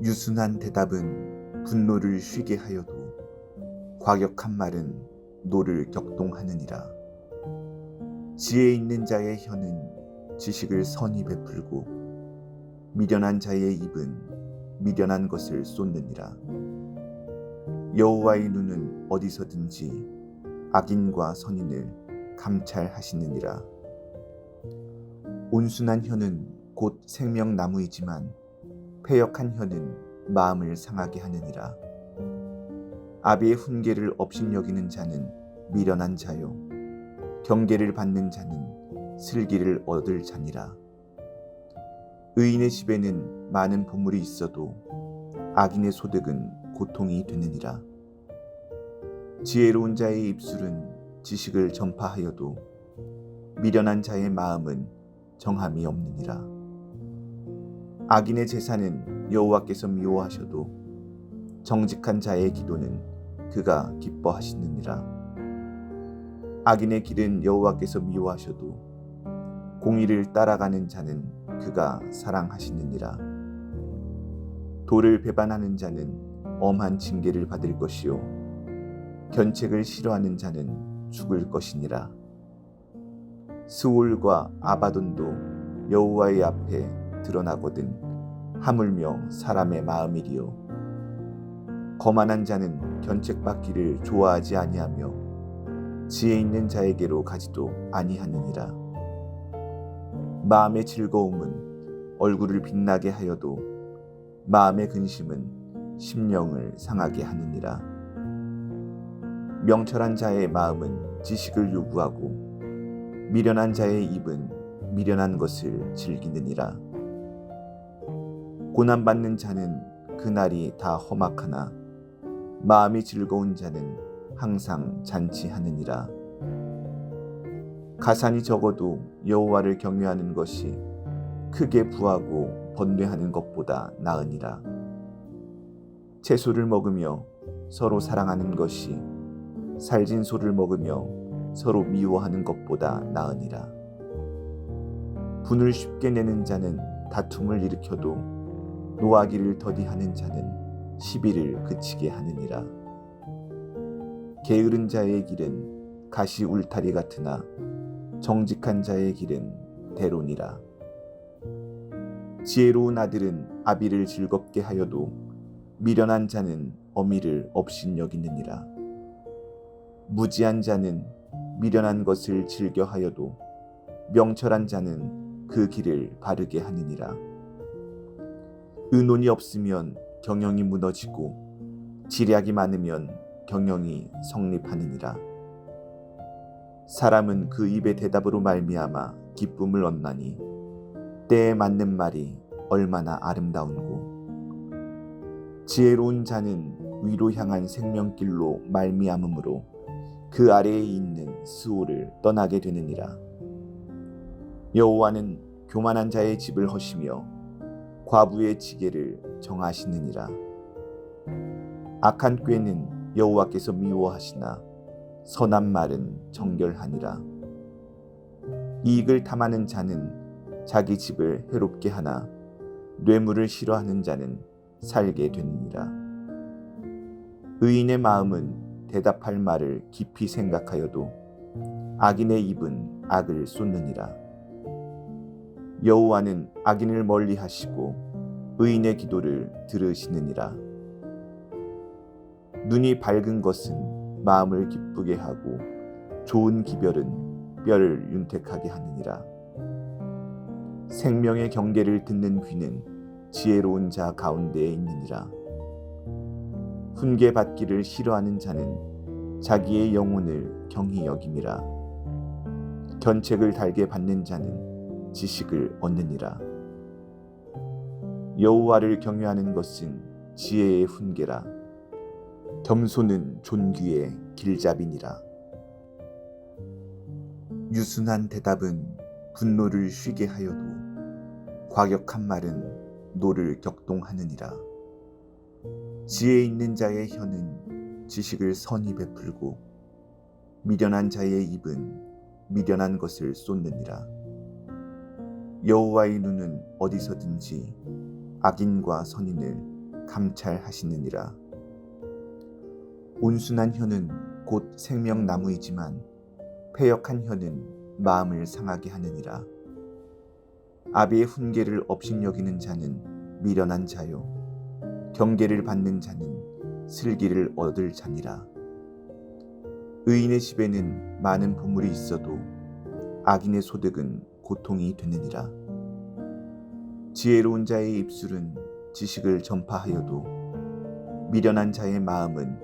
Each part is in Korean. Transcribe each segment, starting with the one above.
유순한 대답은 분노를 쉬게 하여도 과격한 말은 노를 격동하느니라. 지혜 있는 자의 혀는 지식을 선히 베풀고 미련한 자의 입은 미련한 것을 쏟느니라. 여호와의 눈은 어디서든지 악인과 선인을 감찰하시느니라. 온순한 혀는 곧 생명나무이지만 패역한 혀는 마음을 상하게 하느니라. 아비의 훈계를 업신여기는 자는 미련한 자요 경계를 받는 자는 슬기를 얻을 자니라. 의인의 집에는 많은 보물이 있어도 악인의 소득은 고통이 되느니라. 지혜로운 자의 입술은 지식을 전파하여도 미련한 자의 마음은 정함이 없느니라. 악인의 제사는 여호와께서 미워하셔도 정직한 자의 기도는 그가 기뻐하시느니라. 악인의 길은 여호와께서 미워하셔도 공의를 따라가는 자는 그가 사랑하시느니라. 도를 배반하는 자는 엄한 징계를 받을 것이요 견책을 싫어하는 자는 죽을 것이니라. 스올과 아바돈도 여호와의 앞에 드러나거든 하물며 사람의 마음이리요 거만한 자는 견책받기를 좋아하지 아니하며 지혜 있는 자에게로 가지도 아니하느니라. 마음의 즐거움은 얼굴을 빛나게 하여도 마음의 근심은 심령을 상하게 하느니라. 명철한 자의 마음은 지식을 요구하고 미련한 자의 입은 미련한 것을 즐기느니라. 고난받는 자는 그날이 다 험악하나 마음이 즐거운 자는 항상 잔치하느니라. 가산이 적어도 여호와를 경외하는 것이 크게 부하고 번뇌하는 것보다 나으니라. 채소를 먹으며 서로 사랑하는 것이 살진 소를 먹으며 서로 미워하는 것보다 나으니라. 분을 쉽게 내는 자는 다툼을 일으켜도 노하기를 더디하는 자는 시비를 그치게 하느니라. 게으른 자의 길은 가시 울타리 같으나 정직한 자의 길은 대론이라. 지혜로운 아들은 아비를 즐겁게 하여도 미련한 자는 어미를 업신여기느니라. 무지한 자는 미련한 것을 즐겨 하여도 명철한 자는 그 길을 바르게 하느니라. 의논이 없으면 경영이 무너지고 지략이 많으면 경영이 성립하느니라. 사람은 그 입의 대답으로 말미암아 기쁨을 얻나니 때에 맞는 말이 얼마나 아름다운고. 지혜로운 자는 위로 향한 생명길로 말미암음으로 그 아래에 있는 스올을 떠나게 되느니라. 여호와는 교만한 자의 집을 허시며 과부의 지게를 정하시느니라. 악한 꾀는 여호와께서 미워하시나 선한 말은 정결하니라. 이익을 탐하는 자는 자기 집을 해롭게 하나 뇌물을 싫어하는 자는 살게 되느니라. 의인의 마음은 대답할 말을 깊이 생각하여도 악인의 입은 악을 쏟느니라. 여호와는 악인을 멀리하시고 의인의 기도를 들으시느니라. 눈이 밝은 것은 마음을 기쁘게 하고 좋은 기별은 뼈를 윤택하게 하느니라. 생명의 경계를 듣는 귀는 지혜로운 자 가운데에 있느니라. 훈계 받기를 싫어하는 자는 자기의 영혼을 경히 여김이라. 견책을 달게 받는 자는 지식을 얻느니라. 여호와를 경외하는 것은 지혜의 훈계라. 겸손은 존귀의 길잡이니라. 유순한 대답은 분노를 쉬게 하여도 과격한 말은 노를 격동하느니라. 지혜 있는 자의 혀는 지식을 선히 베풀고 미련한 자의 입은 미련한 것을 쏟느니라. 여호와의 눈은 어디서든지 악인과 선인을 감찰하시느니라. 온순한 혀는 곧 생명나무이지만 패역한 혀는 마음을 상하게 하느니라. 아비의 훈계를 업신여기는 자는 미련한 자요, 경계를 받는 자는 슬기를 얻을 자니라. 의인의 집에는 많은 보물이 있어도 악인의 소득은 고통이 되느니라. 지혜로운 자의 입술은 지식을 전파하여도 미련한 자의 마음은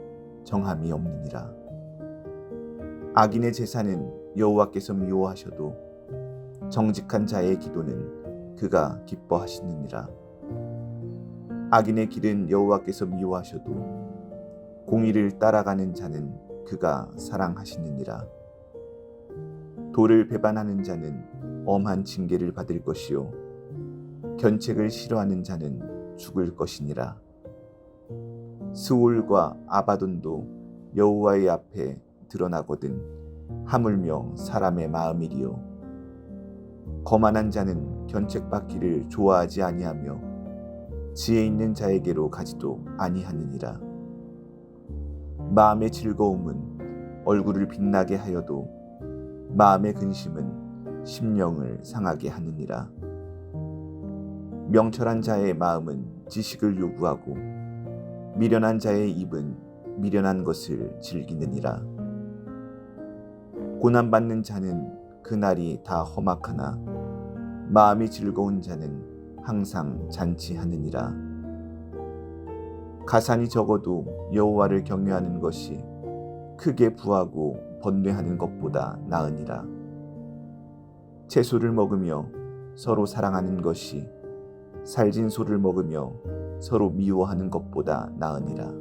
정함이 없느니라. 악인의 제사는 여호와께서 미워하셔도 정직한 자의 기도는 그가 기뻐하시느니라. 악인의 길은 여호와께서 미워하셔도 공의를 따라가는 자는 그가 사랑하시느니라. 도를 배반하는 자는 엄한 징계를 받을 것이요, 견책을 싫어하는 자는 죽을 것이니라. 스올과 아바돈도 여호와의 앞에 드러나거든 하물며 사람의 마음이리요. 거만한 자는 견책받기를 좋아하지 아니하며 지혜 있는 자에게로 가지도 아니하느니라. 마음의 즐거움은 얼굴을 빛나게 하여도 마음의 근심은 심령을 상하게 하느니라. 명철한 자의 마음은 지식을 요구하고 미련한 자의 입은 미련한 것을 즐기느니라. 고난받는 자는 그날이 다 험악하나 마음이 즐거운 자는 항상 잔치하느니라. 가산이 적어도 여호와를 경외하는 것이 크게 부하고 번뇌하는 것보다 나으니라. 채소를 먹으며 서로 사랑하는 것이 살진 소를 먹으며 서로 미워하는 것보다 나으니라.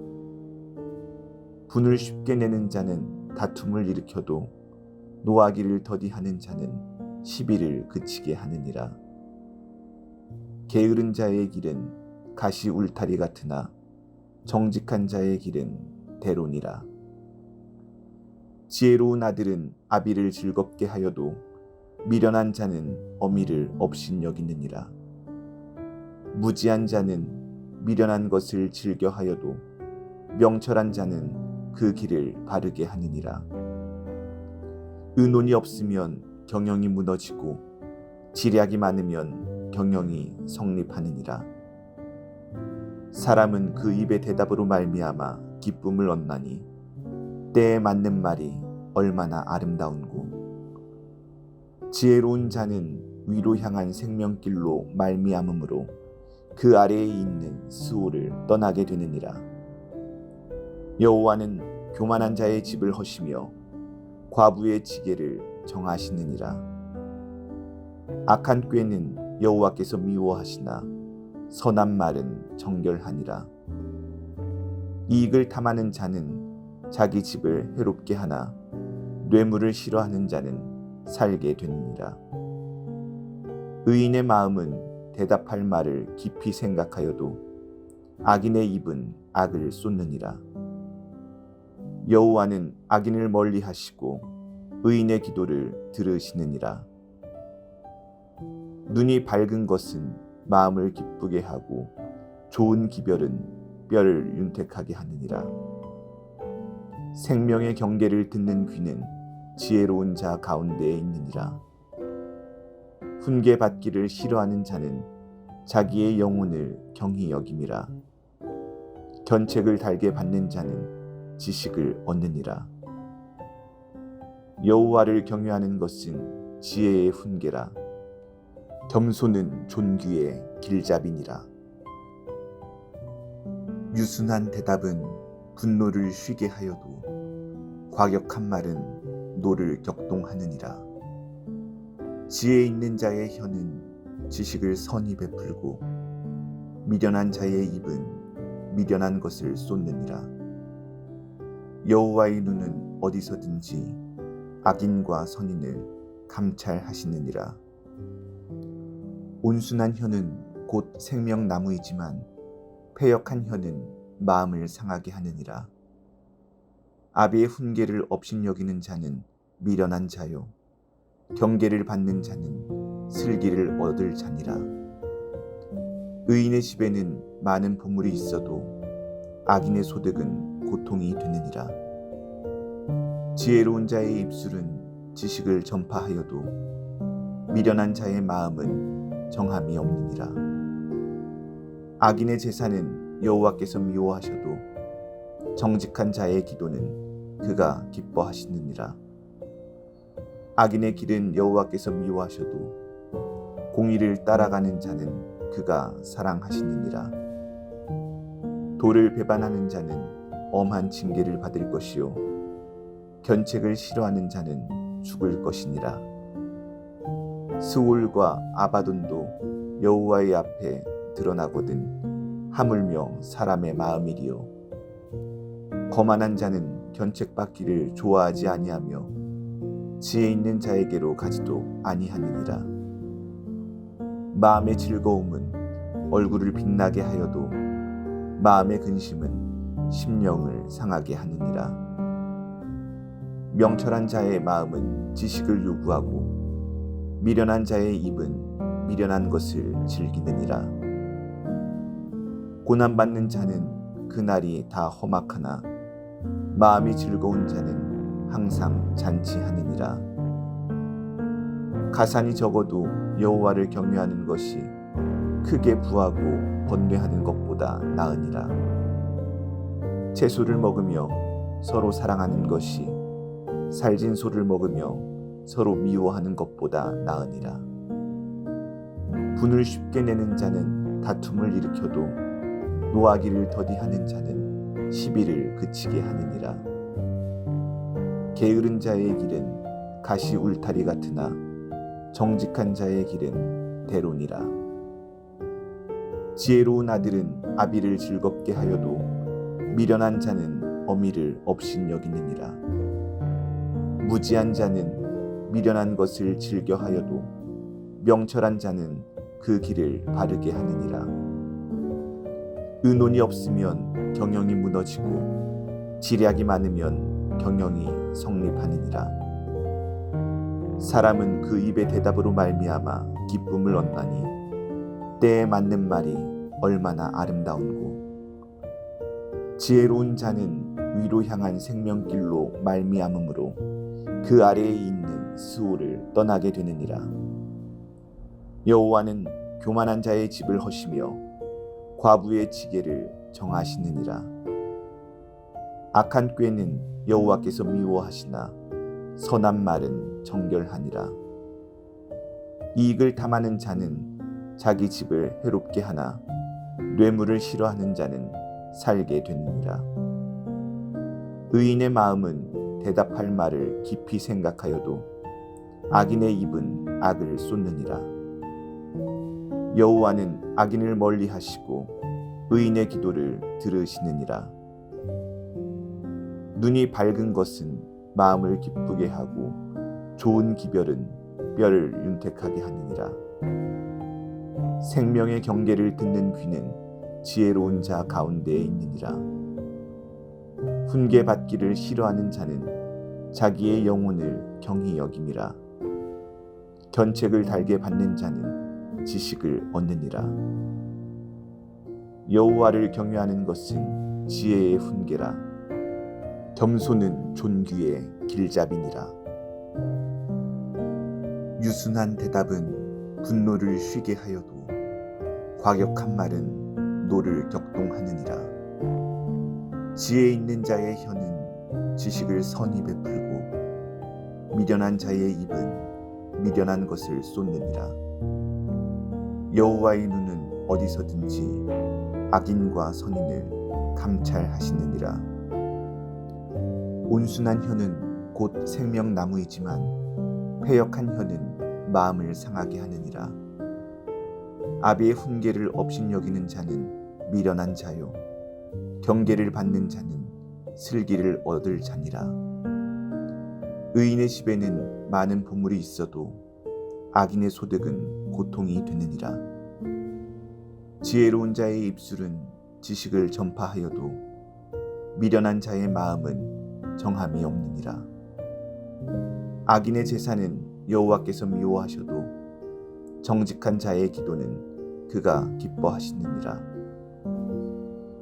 분을 쉽게 내는 자는 다툼을 일으켜도 노하기를 더디하는 자는 시비를 그치게 하느니라. 게으른 자의 길은 가시 울타리 같으나 정직한 자의 길은 대론이라. 지혜로운 아들은 아비를 즐겁게 하여도 미련한 자는 어미를 업신여기느니라. 무지한 자는 미련한 것을 즐겨 하여도 명철한 자는 그 길을 바르게 하느니라. 의논이 없으면 경영이 무너지고 지략이 많으면 경영이 성립하느니라. 사람은 그 입의 대답으로 말미암아 기쁨을 얻나니 때에 맞는 말이 얼마나 아름다운고. 지혜로운 자는 위로 향한 생명길로 말미암음으로 그 아래에 있는 스올을 떠나게 되느니라. 여호와는 교만한 자의 집을 허시며 과부의 지게를 정하시느니라. 악한 꾀는 여호와께서 미워하시나 선한 말은 정결하니라. 이익을 탐하는 자는 자기 집을 해롭게 하나 뇌물을 싫어하는 자는 살게 되느니라. 의인의 마음은 대답할 말을 깊이 생각하여도 악인의 입은 악을 쏟느니라. 여호와는 악인을 멀리하시고 의인의 기도를 들으시느니라. 눈이 밝은 것은 마음을 기쁘게 하고 좋은 기별은 뼈를 윤택하게 하느니라. 생명의 경계를 듣는 귀는 지혜로운 자 가운데에 있느니라. 훈계 받기를 싫어하는 자는 자기의 영혼을 경히 여김이라. 견책을 달게 받는 자는 지식을 얻느니라. 여호와를 경외하는 것은 지혜의 훈계라. 겸손은 존귀의 길잡이니라. 유순한 대답은 분노를 쉬게 하여도 과격한 말은 노를 격동하느니라. 지혜 있는 자의 혀는 지식을 선히 베풀고 미련한 자의 입은 미련한 것을 쏟느니라. 여호와의 눈은 어디서든지 악인과 선인을 감찰하시느니라. 온순한 혀는 곧 생명나무이지만 패역한 혀는 마음을 상하게 하느니라. 아비의 훈계를 업신여기는 자는 미련한 자요, 경계를 받는 자는 슬기를 얻을 자니라. 의인의 집에는 많은 보물이 있어도 악인의 소득은 고통이 되느니라. 지혜로운 자의 입술은 지식을 전파하여도 미련한 자의 마음은 정함이 없느니라. 악인의 제사는 여호와께서 미워하셔도 정직한 자의 기도는 그가 기뻐하시느니라. 악인의 길은 여호와께서 미워하셔도 공의를 따라가는 자는 그가 사랑하시느니라. 도를 배반하는 자는 엄한 징계를 받을 것이요 견책을 싫어하는 자는 죽을 것이니라. 스올과 아바돈도 여호와의 앞에 드러나거든 하물며 사람의 마음이리요. 거만한 자는 견책받기를 좋아하지 아니하며 지혜 있는 자에게로 가지도 아니하느니라. 마음의 즐거움은 얼굴을 빛나게 하여도 마음의 근심은 심령을 상하게 하느니라. 명철한 자의 마음은 지식을 요구하고 미련한 자의 입은 미련한 것을 즐기느니라. 고난받는 자는 그날이 다 험악하나 마음이 즐거운 자는 항상 잔치하느니라. 가산이 적어도 여호와를 경외하는 것이 크게 부하고 번뇌하는 것보다 나으니라. 채소를 먹으며 서로 사랑하는 것이 살진 소를 먹으며 서로 미워하는 것보다 나으니라. 분을 쉽게 내는 자는 다툼을 일으켜도 노하기를 더디하는 자는 시비를 그치게 하느니라. 게으른 자의 길은 가시 울타리 같으나 정직한 자의 길은 대론이라. 지혜로운 아들은 아비를 즐겁게 하여도 미련한 자는 어미를 업신여기느니라. 무지한 자는 미련한 것을 즐겨하여도 명철한 자는 그 길을 바르게 하느니라. 의논이 없으면 경영이 무너지고 지략이 많으면 경영이 성립하느니라. 사람은 그 입의 대답으로 말미암아 기쁨을 얻나니 때에 맞는 말이 얼마나 아름다운고. 지혜로운 자는 위로 향한 생명길로 말미암음으로 그 아래에 있는 스올을 떠나게 되느니라. 여호와는 교만한 자의 집을 허시며 과부의 지게를 정하시느니라. 악한 꾀는 여호와께서 미워하시나 선한 말은 정결하니라. 이익을 탐하는 자는 자기 집을 해롭게 하나 뇌물을 싫어하는 자는 살게 되느니라. 의인의 마음은 대답할 말을 깊이 생각하여도 악인의 입은 악을 쏟느니라. 여호와는 악인을 멀리하시고 의인의 기도를 들으시느니라. 눈이 밝은 것은 마음을 기쁘게 하고 좋은 기별은 뼈를 윤택하게 하느니라. 생명의 경계를 듣는 귀는 지혜로운 자 가운데에 있느니라. 훈계받기를 싫어하는 자는 자기의 영혼을 경히 여김이라. 견책을 달게 받는 자는 지식을 얻느니라. 여호와를 경외하는 것은 지혜의 훈계라. 겸손은 존귀의 길잡이니라. 유순한 대답은 분노를 쉬게 하여도 과격한 말은 노를 격동하느니라. 지혜 있는 자의 혀는 지식을 선히 베풀고 미련한 자의 입은 미련한 것을 쏟느니라. 여호와의 눈은 어디서든지 악인과 선인을 감찰하시느니라. 온순한 혀는 곧 생명나무이지만 패역한 혀는 마음을 상하게 하느니라. 아비의 훈계를 업신여기는 자는 미련한 자요 경계를 받는 자는 슬기를 얻을 자니라. 의인의 집에는 많은 보물이 있어도 악인의 소득은 고통이 되느니라. 지혜로운 자의 입술은 지식을 전파하여도 미련한 자의 마음은 정함이 없느니라. 악인의 제사는 여호와께서 미워하셔도 정직한 자의 기도는 그가 기뻐하시느니라.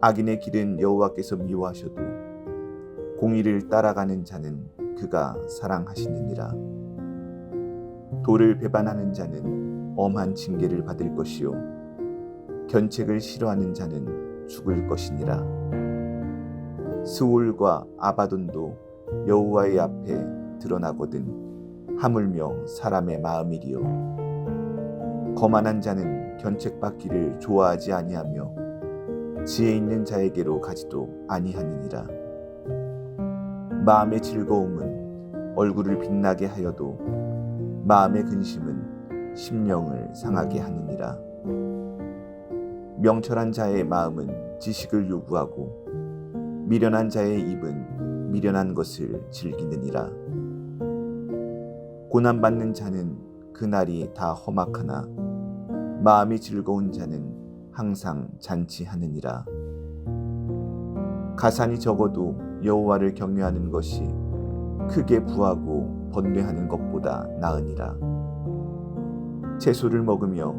악인의 길은 여호와께서 미워하셔도 공의를 따라가는 자는 그가 사랑하시느니라. 도를 배반하는 자는 엄한 징계를 받을 것이요 견책을 싫어하는 자는 죽을 것이니라. 스올과 아바돈도 여호와의 앞에 드러나거든 하물며 사람의 마음이리요. 거만한 자는 견책받기를 좋아하지 아니하며 지혜 있는 자에게로 가지도 아니하느니라. 마음의 즐거움은 얼굴을 빛나게 하여도 마음의 근심은 심령을 상하게 하느니라. 명철한 자의 마음은 지식을 요구하고 미련한 자의 입은 미련한 것을 즐기느니라. 고난받는 자는 그날이 다 험악하나 마음이 즐거운 자는 항상 잔치하느니라. 가산이 적어도 여호와를 경외하는 것이 크게 부하고 번뇌하는 것보다 나으니라. 채소를 먹으며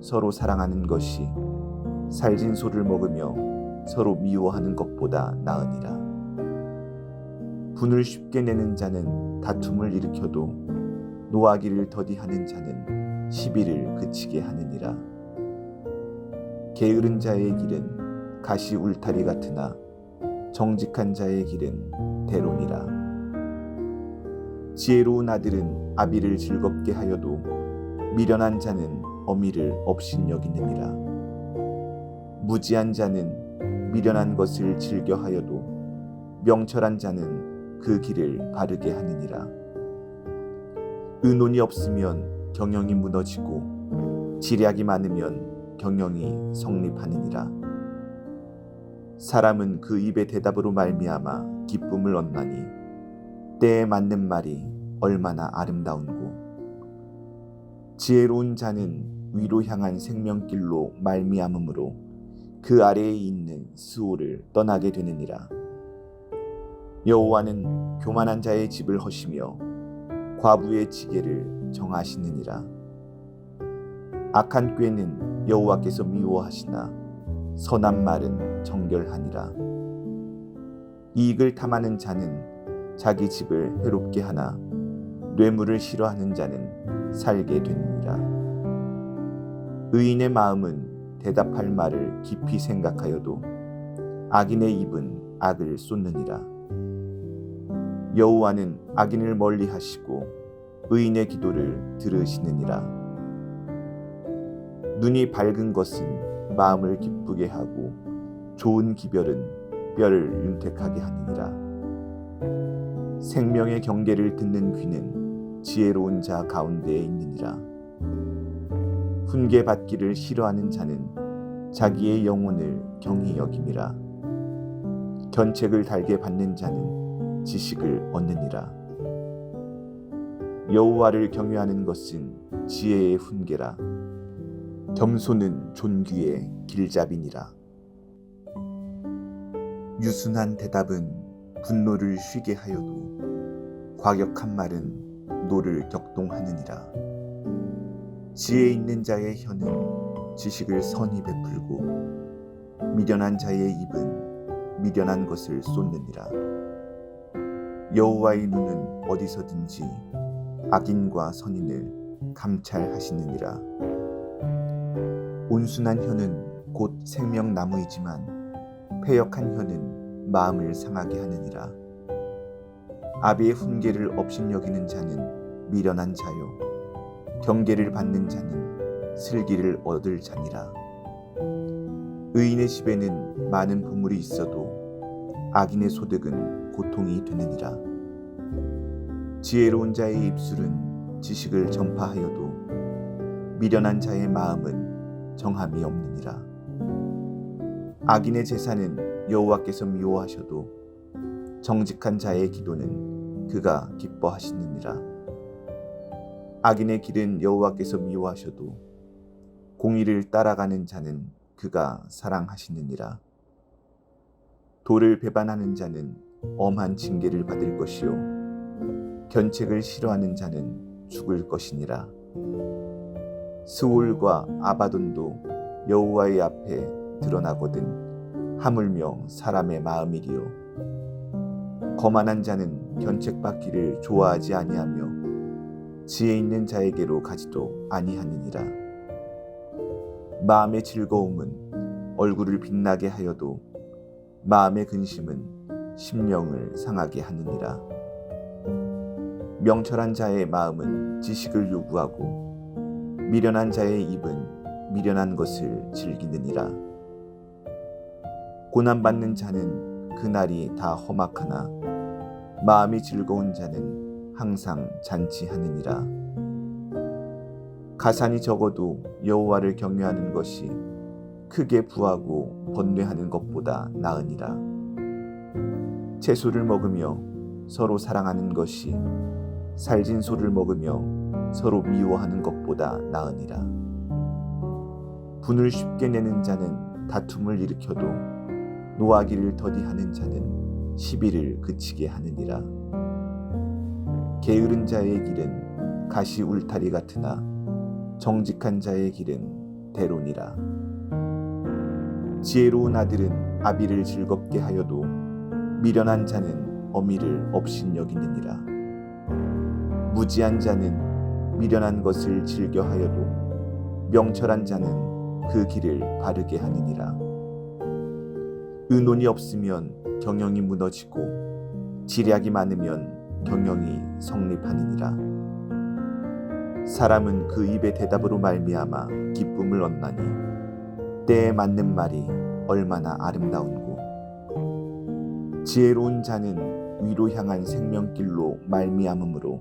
서로 사랑하는 것이 살진 소를 먹으며 서로 미워하는 것보다 나으니라. 분을 쉽게 내는 자는 다툼을 일으켜도 노하기를 더디하는 자는 시비를 그치게 하느니라. 게으른 자의 길은 가시 울타리 같으나 정직한 자의 길은 대론이라. 지혜로운 아들은 아비를 즐겁게 하여도 미련한 자는 어미를 업신여기느니라. 무지한 자는 미련한 것을 즐겨하여도 명철한 자는 그 길을 바르게 하느니라. 의논이 없으면 경영이 무너지고 지략이 많으면 경영이 성립하느니라. 사람은 그 입의 대답으로 말미암아 기쁨을 얻나니 때에 맞는 말이 얼마나 아름다운고. 지혜로운 자는 위로 향한 생명길로 말미암음으로 그 아래에 있는 스올을 떠나게 되느니라. 여호와는 교만한 자의 집을 허시며 과부의 지게를 정하시느니라. 악한 꾀는 여호와께서 미워하시나 선한 말은 정결하니라. 이익을 탐하는 자는 자기 집을 해롭게 하나 뇌물을 싫어하는 자는 살게 되느니라. 의인의 마음은 대답할 말을 깊이 생각하여도 악인의 입은 악을 쏟느니라. 여호와는 악인을 멀리하시고 의인의 기도를 들으시느니라. 눈이 밝은 것은 마음을 기쁘게 하고 좋은 기별은 뼈를 윤택하게 하느니라. 생명의 경계를 듣는 귀는 지혜로운 자 가운데에 있느니라. 훈계받기를 싫어하는 자는 자기의 영혼을 경히 여김이라. 견책을 달게 받는 자는 지식을 얻느니라. 여호와를 경외하는 것은 지혜의 훈계라. 겸손은 존귀의 길잡이니라. 유순한 대답은 분노를 쉬게 하여도 과격한 말은 노를 격동하느니라. 지혜 있는 자의 혀는 지식을 선히 베풀고 미련한 자의 입은 미련한 것을 쏟느니라. 여호와의 눈은 어디서든지 악인과 선인을 감찰하시느니라. 온순한 혀는 곧 생명나무이지만 패역한 혀는 마음을 상하게 하느니라. 아비의 훈계를 업신여기는 자는 미련한 자요 경계를 받는 자는 슬기를 얻을 자니라. 의인의 집에는 많은 보물이 있어도 악인의 소득은 고통이 되느니라. 지혜로운 자의 입술은 지식을 전파하여도 미련한 자의 마음은 정함이 없느니라. 악인의 제사는 여호와께서 미워하셔도 정직한 자의 기도는 그가 기뻐하시느니라. 악인의 길은 여호와께서 미워하셔도 공의를 따라가는 자는 그가 사랑하시느니라. 도를 배반하는 자는 엄한 징계를 받을 것이요 견책을 싫어하는 자는 죽을 것이니라. 스올과 아바돈도 여호와의 앞에 드러나거든 하물며 사람의 마음이리요. 거만한 자는 견책받기를 좋아하지 아니하며 지혜 있는 자에게로 가지도 아니하느니라. 마음의 즐거움은 얼굴을 빛나게 하여도 마음의 근심은 심령을 상하게 하느니라. 명철한 자의 마음은 지식을 요구하고 미련한 자의 입은 미련한 것을 즐기느니라. 고난받는 자는 그날이 다 험악하나 마음이 즐거운 자는 항상 잔치하느니라. 가산이 적어도 여호와를 경외하는 것이 크게 부하고 번뇌하는 것보다 나으니라. 채소를 먹으며 서로 사랑하는 것이 살진 소를 먹으며 서로 미워하는 것보다 나으니라. 분을 쉽게 내는 자는 다툼을 일으켜도 노하기를 더디하는 자는 시비를 그치게 하느니라. 게으른 자의 길은 가시 울타리 같으나 정직한 자의 길은 대로니라. 지혜로운 아들은 아비를 즐겁게 하여도 미련한 자는 어미를 업신여기느니라. 무지한 자는 미련한 것을 즐겨하여도 명철한 자는 그 길을 바르게 하느니라. 의논이 없으면 경영이 무너지고 지략이 많으면 경영이 성립하느니라. 사람은 그 입의 대답으로 말미암아 기쁨을 얻나니 때에 맞는 말이 얼마나 아름다운고. 지혜로운 자는 위로 향한 생명길로 말미암음으로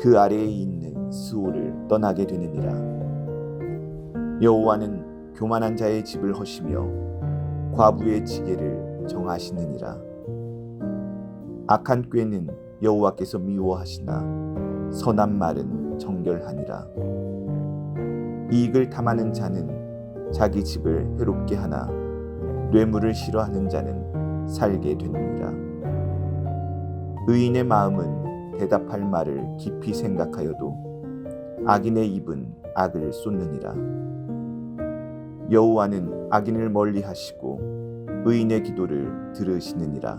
그 아래에 있는 스올을 떠나게 되느니라. 여호와는 교만한 자의 집을 허시며 과부의 지게를 정하시느니라. 악한 꾀는 여호와께서 미워하시나 선한 말은 정결하니라. 이익을 탐하는 자는 자기 집을 해롭게 하나 뇌물을 싫어하는 자는 살게 되느니라. 의인의 마음은 대답할 말을 깊이 생각하여도 악인의 입은 악을 쏟느니라. 여호와는 악인을 멀리하시고 의인의 기도를 들으시느니라.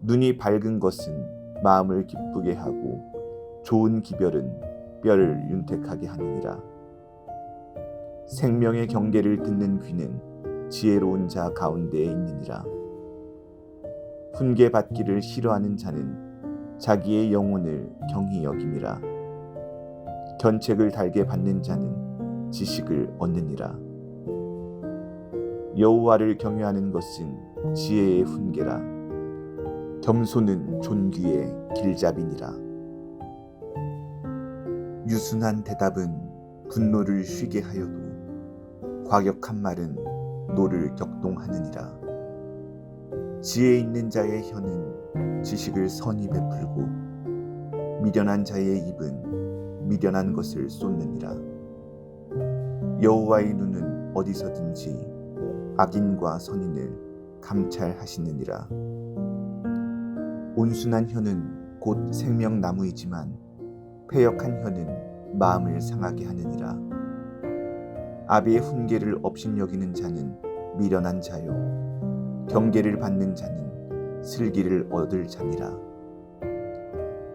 눈이 밝은 것은 마음을 기쁘게 하고 좋은 기별은 뼈를 윤택하게 하느니라. 생명의 경계를 듣는 귀는 지혜로운 자 가운데에 있느니라. 훈계 받기를 싫어하는 자는 자기의 영혼을 경히 여김이라. 견책을 달게 받는 자는 지식을 얻느니라. 여호와를 경외하는 것은 지혜의 훈계라. 겸손은 존귀의 길잡이니라. 유순한 대답은 분노를 쉬게 하여도 과격한 말은 노를 격동하느니라. 지혜 있는 자의 혀는 지식을 선히 베풀고 미련한 자의 입은 미련한 것을 쏟느니라. 여호와의 눈은 어디서든지 악인과 선인을 감찰하시느니라. 온순한 혀는 곧 생명나무이지만 패역한 혀는 마음을 상하게 하느니라. 아비의 훈계를 업신여기는 자는 미련한 자요 경계를 받는 자는 슬기를 얻을 자니라.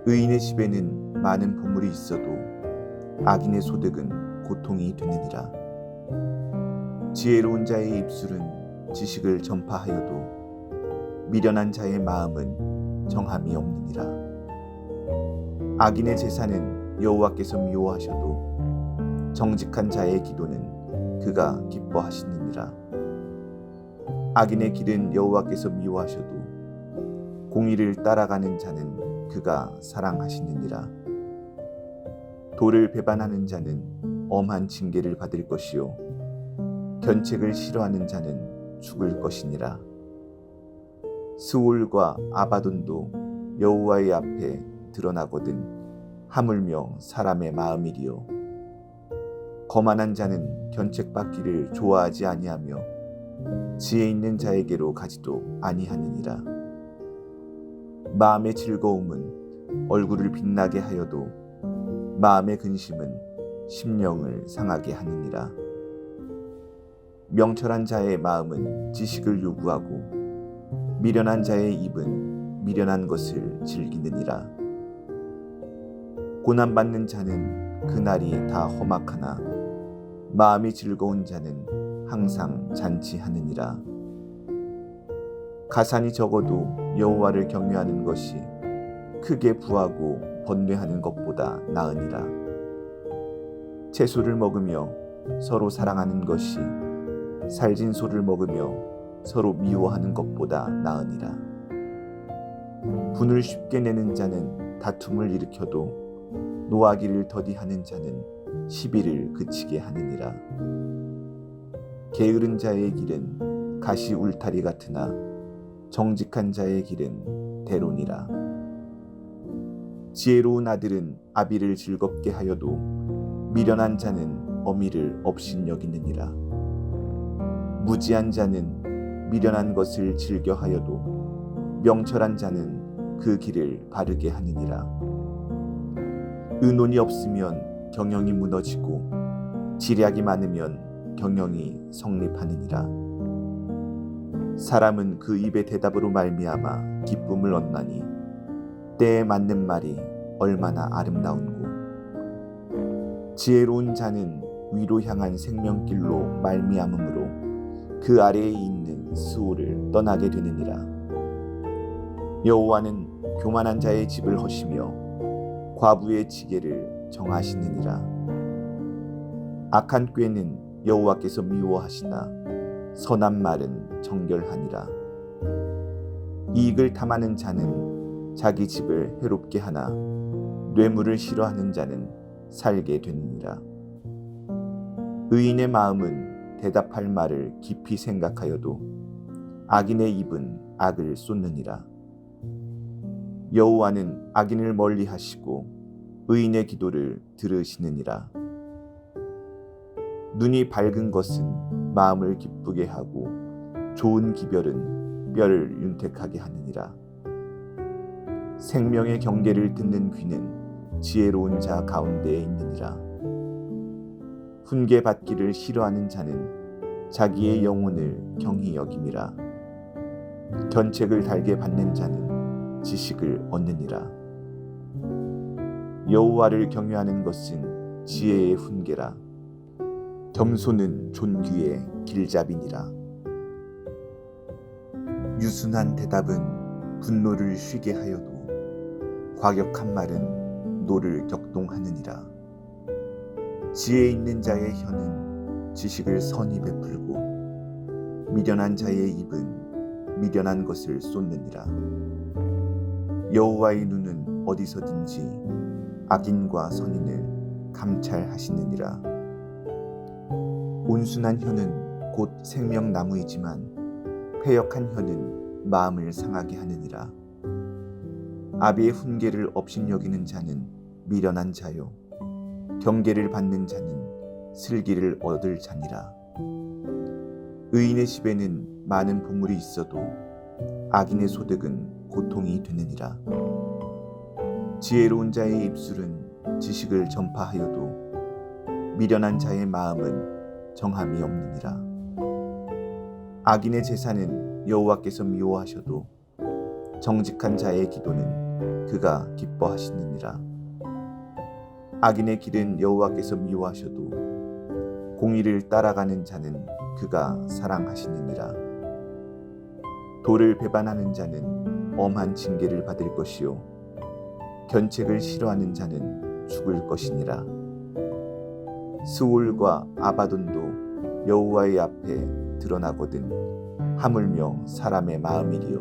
의인의 집에는 많은 보물이 있어도 악인의 소득은 고통이 되느니라. 지혜로운 자의 입술은 지식을 전파하여도 미련한 자의 마음은 정함이 없느니라. 악인의 제사는 여호와께서 미워하셔도 정직한 자의 기도는 그가 기뻐하시느니라. 악인의 길은 여호와께서 미워하셔도 공의를 따라가는 자는 그가 사랑하시느니라. 도를 배반하는 자는 엄한 징계를 받을 것이요 견책을 싫어하는 자는 죽을 것이니라. 스올과 아바돈도 여호와의 앞에 드러나거든 하물며 사람의 마음이리요. 거만한 자는 견책받기를 좋아하지 아니하며 지혜 있는 자에게로 가지도 아니하느니라. 마음의 즐거움은 얼굴을 빛나게 하여도 마음의 근심은 심령을 상하게 하느니라. 명철한 자의 마음은 지식을 요구하고 미련한 자의 입은 미련한 것을 즐기느니라. 고난받는 자는 그날이 다 험악하나 마음이 즐거운 자는 항상 잔치하느니라. 가산이 적어도 여호와를 경외하는 것이 크게 부하고 번뇌하는 것보다 나으니라. 채소를 먹으며 서로 사랑하는 것이 살진 소를 먹으며 서로 미워하는 것보다 나으니라. 분을 쉽게 내는 자는 다툼을 일으켜도 노하기를 더디하는 자는 시비를 그치게 하느니라. 게으른 자의 길은 가시 울타리 같으나 정직한 자의 길은 대론이라. 지혜로운 아들은 아비를 즐겁게 하여도 미련한 자는 어미를 업신여기느니라. 무지한 자는 미련한 것을 즐겨하여도 명철한 자는 그 길을 바르게 하느니라. 의논이 없으면 경영이 무너지고 지략이 많으면 경영이 성립하느니라. 사람은 그 입의 대답으로 말미암아 기쁨을 얻나니 때에 맞는 말이 얼마나 아름다운고. 지혜로운 자는 위로 향한 생명길로 말미암음으로 그 아래에 있는 수호를 떠나게 되느니라. 여호와는 교만한 자의 집을 허시며 과부의 지게를 정하시느니라. 악한 꾀는 여호와께서 미워하시나 선한 말은 정결하니라. 이익을 탐하는 자는 자기 집을 해롭게 하나 뇌물을 싫어하는 자는 살게 되느니라. 의인의 마음은 대답할 말을 깊이 생각하여도 악인의 입은 악을 쏟느니라. 여호와는 악인을 멀리하시고 의인의 기도를 들으시느니라. 눈이 밝은 것은 마음을 기쁘게 하고 좋은 기별은 뼈를 윤택하게 하느니라. 생명의 경계를 듣는 귀는 지혜로운 자 가운데에 있느니라. 훈계받기를 싫어하는 자는 자기의 영혼을 경히 여김이라. 견책을 달게 받는 자는 지식을 얻느니라. 여호와를 경외하는 것은 지혜의 훈계라. 겸손은 존귀의 길잡이니라. 유순한 대답은 분노를 쉬게 하여도 과격한 말은 노를 격동하느니라. 지혜 있는 자의 혀는 지식을 선히 베풀고 미련한 자의 입은 미련한 것을 쏟느니라. 여호와의 눈은 어디서든지 악인과 선인을 감찰하시느니라. 온순한 혀는 곧 생명나무이지만 패역한 혀는 마음을 상하게 하느니라. 아비의 훈계를 업신여기는 자는 미련한 자요 경계를 받는 자는 슬기를 얻을 자니라. 의인의 집에는 많은 보물이 있어도 악인의 소득은 고통이 되느니라. 지혜로운 자의 입술은 지식을 전파하여도 미련한 자의 마음은 정함이 없느니라. 악인의 제사는 여호와께서 미워하셔도 정직한 자의 기도는 그가 기뻐하시느니라. 악인의 길은 여호와께서 미워하셔도 공의를 따라가는 자는 그가 사랑하시느니라. 도를 배반하는 자는 엄한 징계를 받을 것이요 견책을 싫어하는 자는 죽을 것이니라. 스올과 아바돈도 여호와의 앞에 드러나거든 하물며 사람의 마음이리요.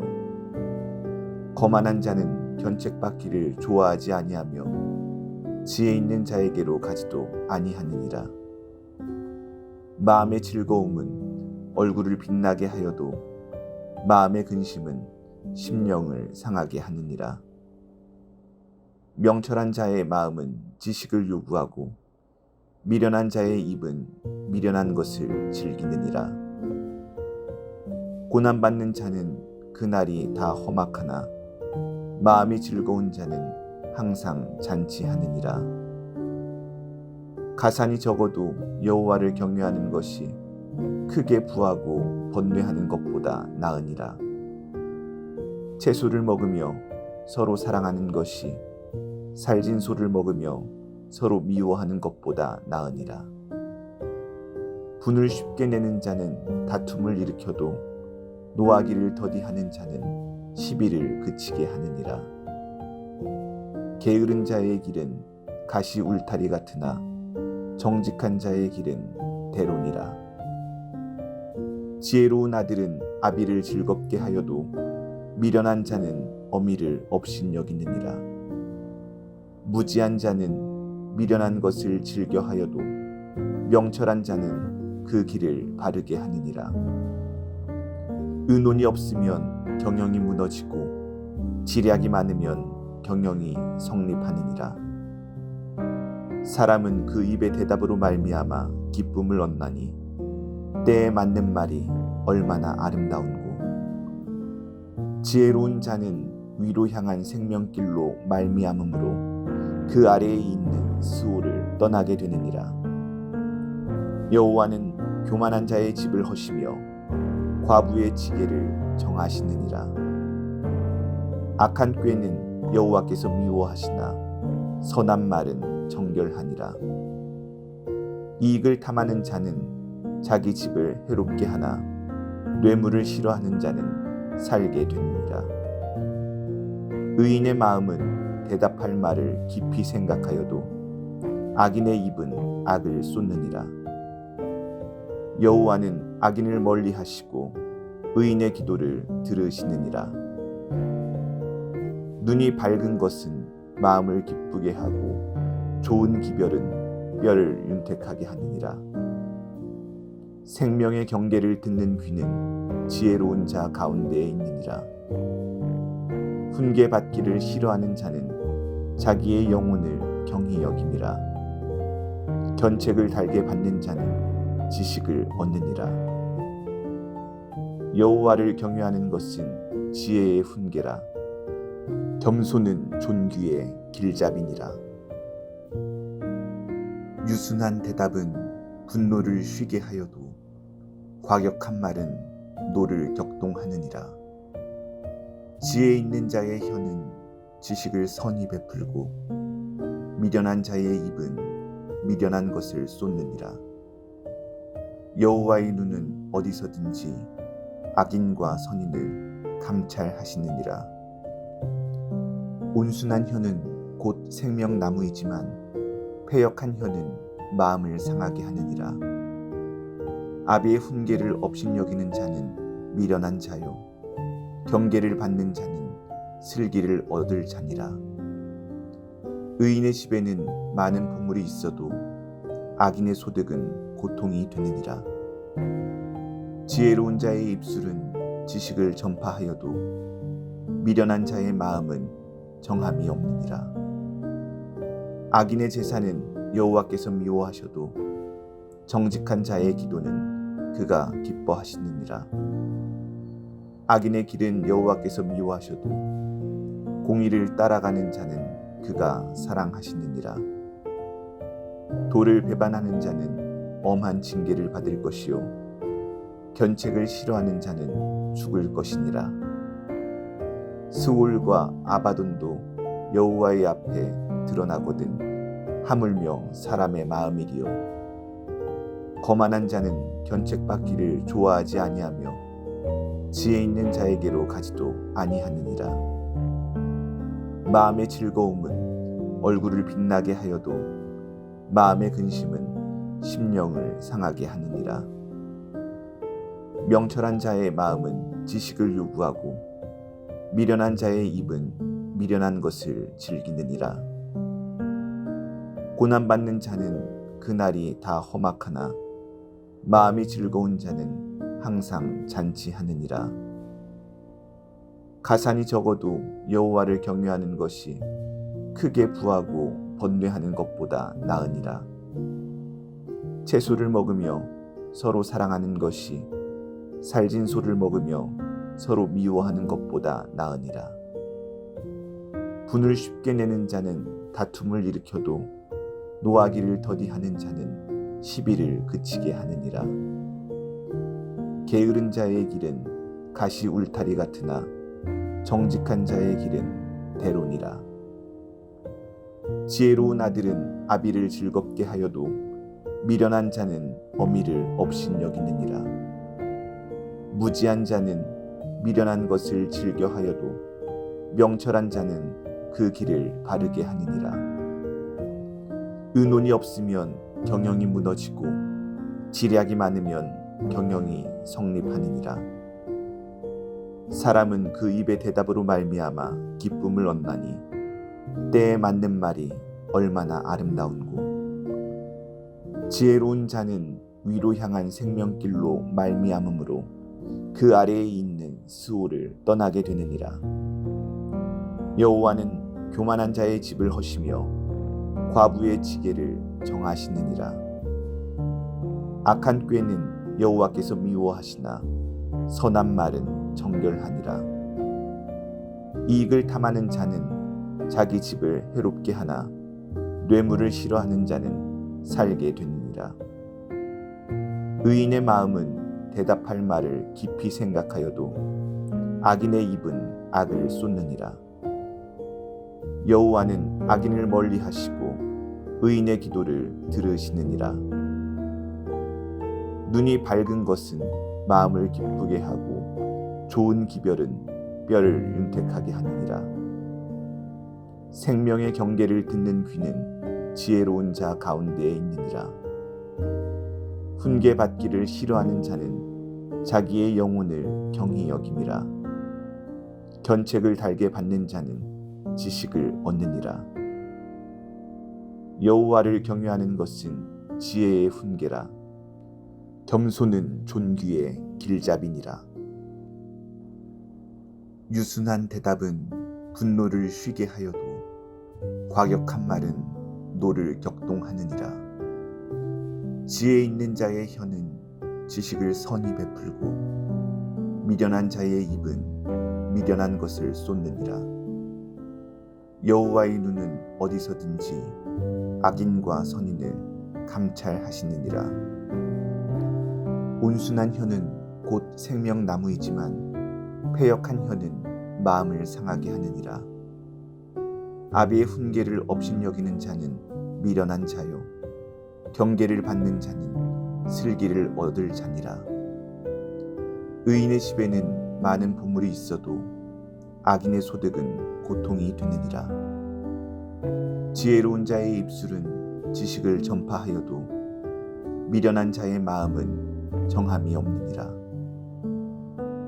거만한 자는 견책받기를 좋아하지 아니하며 지혜 있는 자에게로 가지도 아니하느니라. 마음의 즐거움은 얼굴을 빛나게 하여도 마음의 근심은 심령을 상하게 하느니라. 명철한 자의 마음은 지식을 요구하고 미련한 자의 입은 미련한 것을 즐기느니라. 고난받는 자는 그날이 다 험악하나 마음이 즐거운 자는 항상 잔치하느니라. 가산이 적어도 여호와를 경외하는 것이 크게 부하고 번뇌하는 것보다 나으니라. 채소를 먹으며 서로 사랑하는 것이 살진 소를 먹으며 서로 미워하는 것보다 나으니라. 분을 쉽게 내는 자는 다툼을 일으켜도 노하기를 더디하는 자는 시비를 그치게 하느니라. 게으른 자의 길은 가시 울타리 같으나 정직한 자의 길은 대론이라. 지혜로운 아들은 아비를 즐겁게 하여도 미련한 자는 어미를 업신여기느니라. 무지한 자는 미련한 것을 즐겨 하여도 명철한 자는 그 길을 바르게 하느니라. 의논이 없으면 경영이 무너지고 지략이 많으면 경영이 성립하느니라. 사람은 그 입의 대답으로 말미암아 기쁨을 얻나니 때에 맞는 말이 얼마나 아름다운고. 지혜로운 자는 위로 향한 생명길로 말미암음으로 그 아래에 있는 스올을 떠나게 되느니라. 여호와는 교만한 자의 집을 허시며 과부의 지게를 정하시느니라. 악한 꾀는 여호와께서 미워하시나 선한 말은 정결하니라. 이익을 탐하는 자는 자기 집을 해롭게 하나 뇌물을 싫어하는 자는 살게 되느니라. 의인의 마음은 대답할 말을 깊이 생각하여도 악인의 입은 악을 쏟느니라. 여호와는 악인을 멀리하시고 의인의 기도를 들으시느니라. 눈이 밝은 것은 마음을 기쁘게 하고 좋은 기별은 뼈를 윤택하게 하느니라. 생명의 경계를 듣는 귀는 지혜로운 자 가운데에 있느니라. 훈계받기를 싫어하는 자는 자기의 영혼을 경히 여김이라. 견책을 달게 받는 자는 지식을 얻느니라. 여호와를 경외하는 것은 지혜의 훈계라. 겸손은 존귀의 길잡이니라. 유순한 대답은 분노를 쉬게 하여도 과격한 말은 노를 격동하느니라. 지혜 있는 자의 혀는 지식을 선히 베풀고 미련한 자의 입은 미련한 것을 쏟느니라. 여호와의 눈은 어디서든지 악인과 선인을 감찰하시느니라. 온순한 혀는 곧 생명나무이지만 패역한 혀는 마음을 상하게 하느니라. 아비의 훈계를 업신여기는 자는 미련한 자요 경계를 받는 자는 슬기를 얻을 자니라. 의인의 집에는 많은 보물이 있어도 악인의 소득은 고통이 되느니라. 지혜로운 자의 입술은 지식을 전파하여도 미련한 자의 마음은 정함이 없느니라. 악인의 제사는 여호와께서 미워하셔도 정직한 자의 기도는 그가 기뻐하시느니라. 악인의 길은 여호와께서 미워하셔도 공의를 따라가는 자는 그가 사랑하시느니라. 도를 배반하는 자는 엄한 징계를 받을 것이요 견책을 싫어하는 자는 죽을 것이니라. 스올과 아바돈도 여호와의 앞에 드러나거든 하물며 사람의 마음이리요. 거만한 자는 견책받기를 좋아하지 아니하며 지혜 있는 자에게로 가지도 아니하느니라. 마음의 즐거움은 얼굴을 빛나게 하여도 마음의 근심은 심령을 상하게 하느니라. 명철한 자의 마음은 지식을 요구하고 미련한 자의 입은 미련한 것을 즐기느니라. 고난받는 자는 그날이 다 험악하나 마음이 즐거운 자는 항상 잔치하느니라. 가산이 적어도 여호와를 경외하는 것이 크게 부하고 번뇌하는 것보다 나으니라. 채소를 먹으며 서로 사랑하는 것이 살진 소를 먹으며 서로 미워하는 것보다 나으니라. 분을 쉽게 내는 자는 다툼을 일으켜도 노하기를 더디하는 자는 시비를 그치게 하느니라. 게으른 자의 길은 가시 울타리 같으나 정직한 자의 길은 대로니라. 지혜로운 아들은 아비를 즐겁게 하여도 미련한 자는 어미를 업신여기느니라. 무지한 자는 미련한 것을 즐겨 하여도 명철한 자는 그 길을 바르게 하느니라. 의논이 없으면 경영이 무너지고 지략이 많으면 경영이 성립하느니라. 사람은 그 입의 대답으로 말미암아 기쁨을 얻나니 때에 맞는 말이 얼마나 아름다운고. 지혜로운 자는 위로 향한 생명길로 말미암음으로 그 아래에 있는 스올을 떠나게 되느니라. 여호와는 교만한 자의 집을 허시며 과부의 지게를 정하시느니라. 악한 꾀는 여호와께서 미워하시나 선한 말은 정결하니라. 이익을 탐하는 자는 자기 집을 해롭게 하나 뇌물을 싫어하는 자는 살게 되느니라. 의인의 마음은 대답할 말을 깊이 생각하여도 악인의 입은 악을 쏟느니라. 여호와는 악인을 멀리하시고 의인의 기도를 들으시느니라. 눈이 밝은 것은 마음을 기쁘게 하고 좋은 기별은 뼈를 윤택하게 하느니라. 생명의 경계를 듣는 귀는 지혜로운 자 가운데에 있느니라. 훈계받기를 싫어하는 자는 자기의 영혼을 경히 여김이라. 견책을 달게 받는 자는 지식을 얻느니라. 여호와를 경외하는 것은 지혜의 훈계라. 겸손은 존귀의 길잡이니라. 유순한 대답은 분노를 쉬게 하여도 과격한 말은 노를 격동하느니라. 지혜 있는 자의 혀는 지식을 선히 베풀고 미련한 자의 입은 미련한 것을 쏟느니라. 여호와의 눈은 어디서든지 악인과 선인을 감찰하시느니라. 온순한 혀는 곧 생명나무이지만 패역한 혀는 마음을 상하게 하느니라. 아비의 훈계를 업신여기는 자는 미련한 자요 경계를 받는 자는 슬기를 얻을 자니라. 의인의 집에는 많은 보물이 있어도 악인의 소득은 고통이 되느니라. 지혜로운 자의 입술은 지식을 전파하여도 미련한 자의 마음은 정함이 없느니라.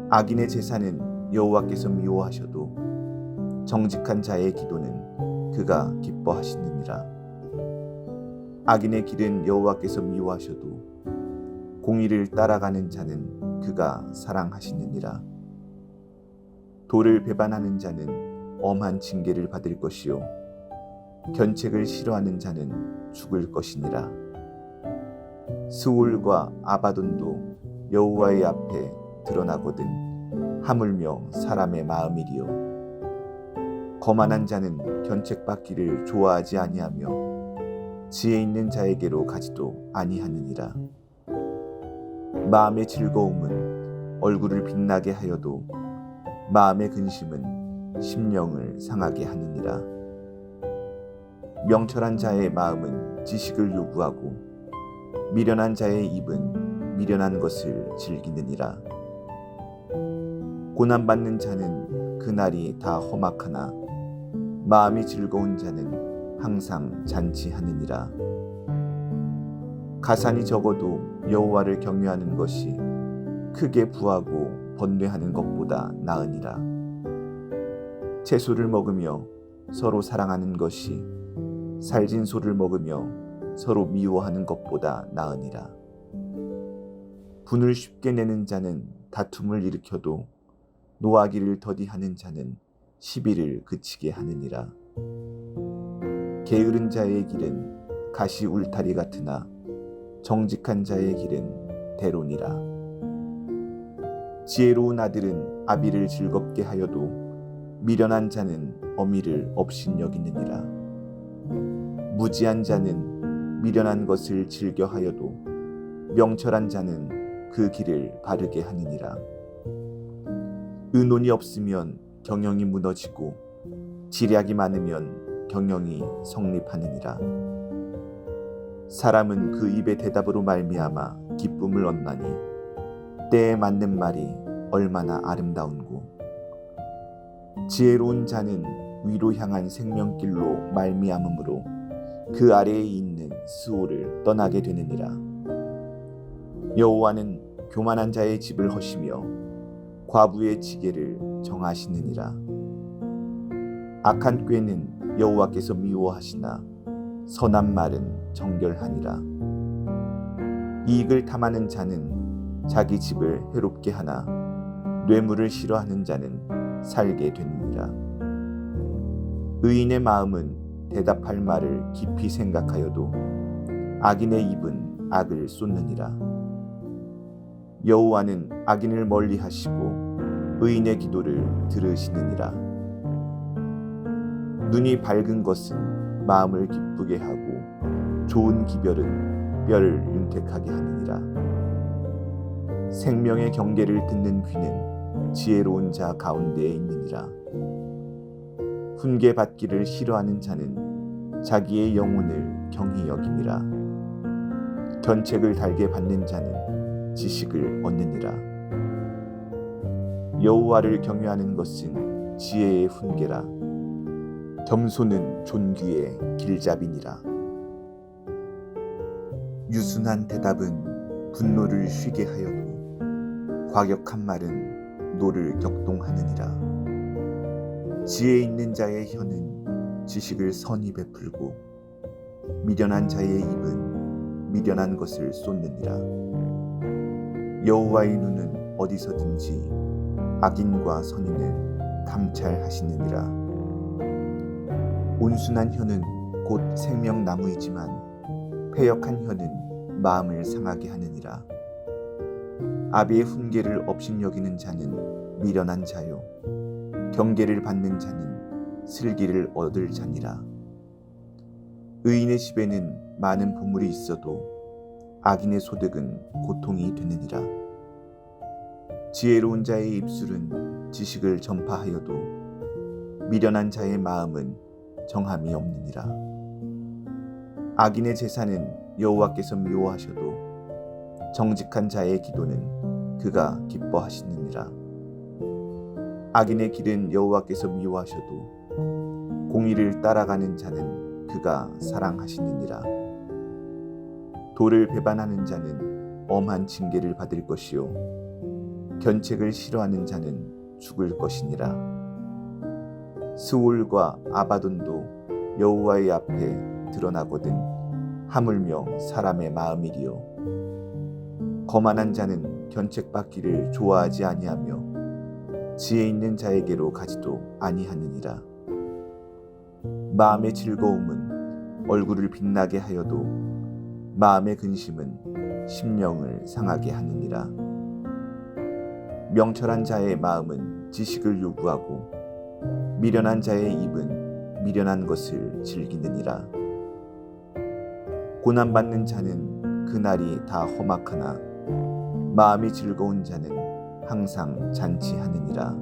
악인의 제사는 여호와께서 미워하셔도 정직한 자의 기도는 그가 기뻐하시느니라. 악인의 길은 여호와께서 미워하셔도 공의를 따라가는 자는 그가 사랑하시느니라. 도를 배반하는 자는 엄한 징계를 받을 것이요 견책을 싫어하는 자는 죽을 것이니라. 스올과 아바돈도 여호와의 앞에 드러나거든 하물며 사람의 마음이리요. 거만한 자는 견책받기를 좋아하지 아니하며 지혜 있는 자에게로 가지도 아니하느니라. 마음의 즐거움은 얼굴을 빛나게 하여도 마음의 근심은 심령을 상하게 하느니라. 명철한 자의 마음은 지식을 요구하고 미련한 자의 입은 미련한 것을 즐기느니라. 고난받는 자는 그날이 다 험악하나 마음이 즐거운 자는 항상 잔치하느니라. 가산이 적어도 여호와를 경외하는 것이 크게 부하고 번뇌하는 것보다 나으니라. 채소를 먹으며 서로 사랑하는 것이 살진 소를 먹으며 서로 미워하는 것보다 나으니라. 분을 쉽게 내는 자는 다툼을 일으켜도 노하기를 더디하는 자는 시비를 그치게 하느니라. 게으른 자의 길은 가시 울타리 같으나 정직한 자의 길은 대로니라. 지혜로운 아들은 아비를 즐겁게 하여도 미련한 자는 어미를 업신여기느니라. 무지한 자는 미련한 것을 즐겨 하여도 명철한 자는 그 길을 바르게 하느니라. 의논이 없으면 경영이 무너지고 지략이 많으면 경영이 성립하느니라. 사람은 그 입의 대답으로 말미암아 기쁨을 얻나니 때에 맞는 말이 얼마나 아름다운고. 지혜로운 자는 위로 향한 생명길로 말미암음으로 그 아래에 있는 스올을 떠나게 되느니라. 여호와는 교만한 자의 집을 허시며 과부의 지게를 정하시느니라. 악한 꾀는 여호와께서 미워하시나 선한 말은 정결하니라. 이익을 탐하는 자는 자기 집을 해롭게 하나 뇌물을 싫어하는 자는 살게 되느니라. 의인의 마음은 대답할 말을 깊이 생각하여도 악인의 입은 악을 쏟느니라. 여호와는 악인을 멀리하시고 의인의 기도를 들으시느니라. 눈이 밝은 것은 마음을 기쁘게 하고 좋은 기별은 뼈를 윤택하게 하느니라. 생명의 경계를 듣는 귀는 지혜로운 자 가운데에 있느니라. 훈계받기를 싫어하는 자는 자기의 영혼을 경히 여김이라. 견책을 달게 받는 자는 지식을 얻느니라. 여호와를 경외하는 것은 지혜의 훈계라. 겸손은 존귀의 길잡이니라. 유순한 대답은 분노를 쉬게 하여도 과격한 말은 노를 격동하느니라. 지혜 있는 자의 혀는 지식을 선히 베풀고 미련한 자의 입은 미련한 것을 쏟느니라. 여호와의 눈은 어디서든지 악인과 선인을 감찰하시느니라. 온순한 혀는 곧 생명나무이지만 패역한 혀는 마음을 상하게 하느니라. 아비의 훈계를 업신여기는 자는 미련한 자요 경계를 받는 자는 슬기를 얻을 자니라. 의인의 집에는 많은 보물이 있어도 악인의 소득은 고통이 되느니라. 지혜로운 자의 입술은 지식을 전파하여도 미련한 자의 마음은 정함이 없느니라. 악인의 제사는 여호와께서 미워하셔도 정직한 자의 기도는 그가 기뻐하시느니라. 악인의 길은 여호와께서 미워하셔도 공의를 따라가는 자는 그가 사랑하시느니라. 도를 배반하는 자는 엄한 징계를 받을 것이요 견책을 싫어하는 자는 죽을 것이니라. 스올과 아바돈도 여호와의 앞에 드러나거든 하물며 사람의 마음이리요. 거만한 자는 견책받기를 좋아하지 아니하며 지혜 있는 자에게로 가지도 아니하느니라. 마음의 즐거움은 얼굴을 빛나게 하여도 마음의 근심은 심령을 상하게 하느니라. 명철한 자의 마음은 지식을 요구하고 미련한 자의 입은 미련한 것을 즐기느니라. 고난받는 자는 그날이 다 험악하나 마음이 즐거운 자는 항상 잔치하느니라.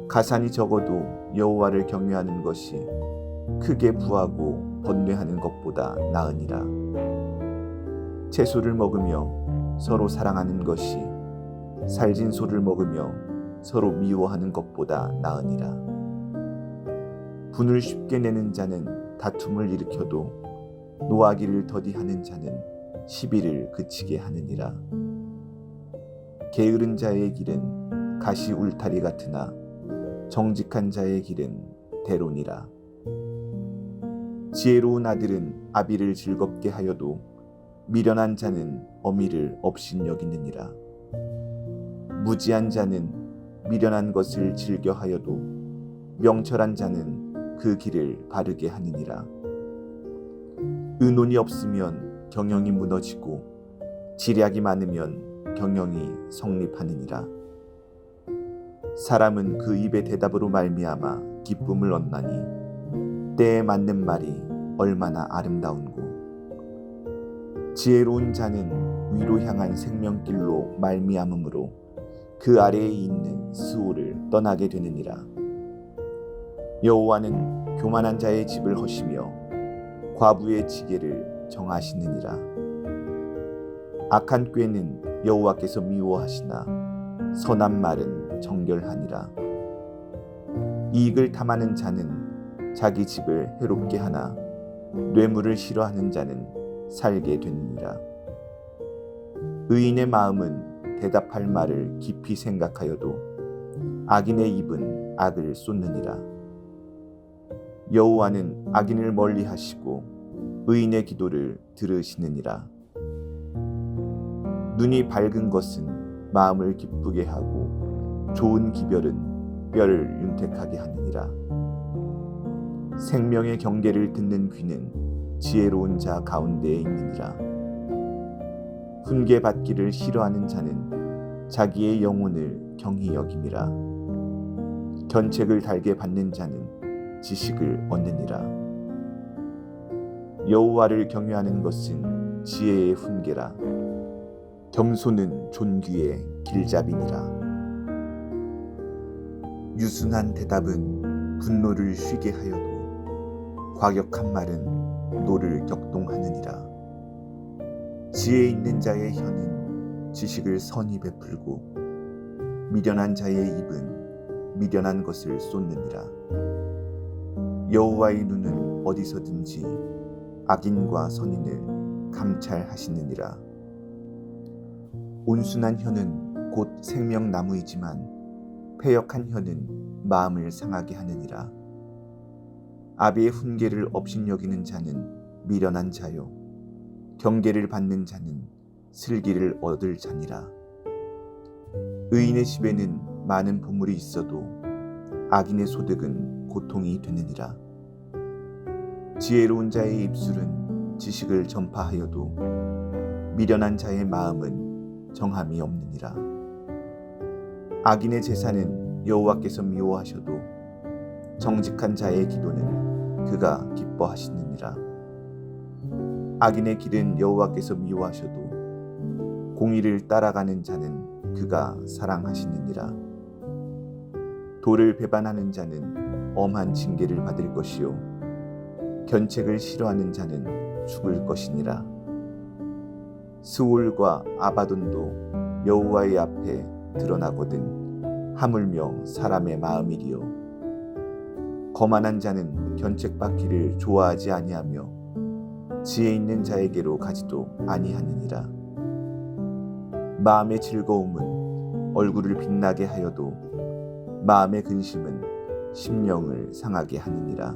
가산이 적어도 여호와를 경외하는 것이 크게 부하고 번뇌하는 것보다 나으니라. 채소를 먹으며 서로 사랑하는 것이 살진 소를 먹으며 서로 미워하는 것보다 나으니라. 분을 쉽게 내는 자는 다툼을 일으켜도 노하기를 더디하는 자는 시비를 그치게 하느니라. 게으른 자의 길은 가시 울타리 같으나 정직한 자의 길은 대로니라. 지혜로운 아들은 아비를 즐겁게 하여도 미련한 자는 어미를 업신여기느니라. 무지한 자는 미련한 것을 즐겨하여도 명철한 자는 그 길을 바르게 하느니라. 의논이 없으면 경영이 무너지고 지략이 많으면 경영이 성립하느니라. 사람은 그 입의 대답으로 말미암아 기쁨을 얻나니 때에 맞는 말이 얼마나 아름다운고. 지혜로운 자는 위로 향한 생명길로 말미암음으로 그 아래에 있는 스올을 떠나게 되느니라. 여호와는 교만한 자의 집을 허시며 과부의 지게를 정하시느니라. 악한 꾀는 여호와께서 미워하시나 선한 말은 정결하니라. 이익을 탐하는 자는 자기 집을 해롭게 하나 뇌물을 싫어하는 자는 살게 되느니라. 의인의 마음은 대답할 말을 깊이 생각하여도 악인의 입은 악을 쏟느니라. 여호와는 악인을 멀리하시고 의인의 기도를 들으시느니라. 눈이 밝은 것은 마음을 기쁘게 하고 좋은 기별은 뼈를 윤택하게 하느니라. 생명의 경계를 듣는 귀는 지혜로운 자 가운데에 있느니라. 훈계받기를 싫어하는 자는 자기의 영혼을 경히 여김이라. 견책을 달게 받는 자는 지식을 얻느니라. 여호와를 경외하는 것은 지혜의 훈계라. 겸손은 존귀의 길잡이니라. 유순한 대답은 분노를 쉬게 하여도 과격한 말은 노를 격동하느니라. 지혜 있는 자의 혀는 지식을 선히 베풀고 미련한 자의 입은 미련한 것을 쏟느니라. 여호와의 눈은 어디서든지 악인과 선인을 감찰하시느니라. 온순한 혀는 곧 생명나무이지만 패역한 혀는 마음을 상하게 하느니라. 아비의 훈계를 업신여기는 자는 미련한 자요 경계를 받는 자는 슬기를 얻을 자니라. 의인의 집에는 많은 보물이 있어도 악인의 소득은 고통이 되느니라. 지혜로운 자의 입술은 지식을 전파하여도 미련한 자의 마음은 정함이 없느니라. 악인의 제사는 여호와께서 미워하셔도 정직한 자의 기도는 그가 기뻐하시느니라. 악인의 길은 여호와께서 미워하셔도 공의를 따라가는 자는 그가 사랑하시느니라. 도를 배반하는 자는 엄한 징계를 받을 것이요 견책을 싫어하는 자는 죽을 것이니라. 스올과 아바돈도 여호와의 앞에 드러나거든 하물며 사람의 마음이리요. 거만한 자는 견책받기를 좋아하지 아니하며 지혜 있는 자에게로 가지도 아니하느니라. 마음의 즐거움은 얼굴을 빛나게 하여도 마음의 근심은 심령을 상하게 하느니라.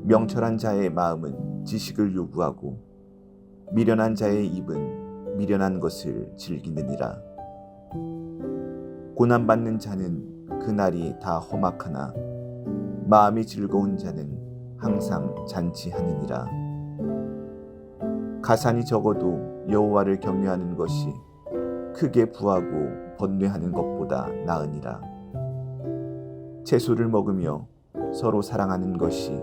명철한 자의 마음은 지식을 요구하고 미련한 자의 입은 미련한 것을 즐기느니라. 고난받는 자는 그날이 다 험악하나 마음이 즐거운 자는 항상 잔치하느니라. 가산이 적어도 여호와를 경외하는 것이 크게 부하고 번뇌하는 것보다 나으니라. 채소를 먹으며 서로 사랑하는 것이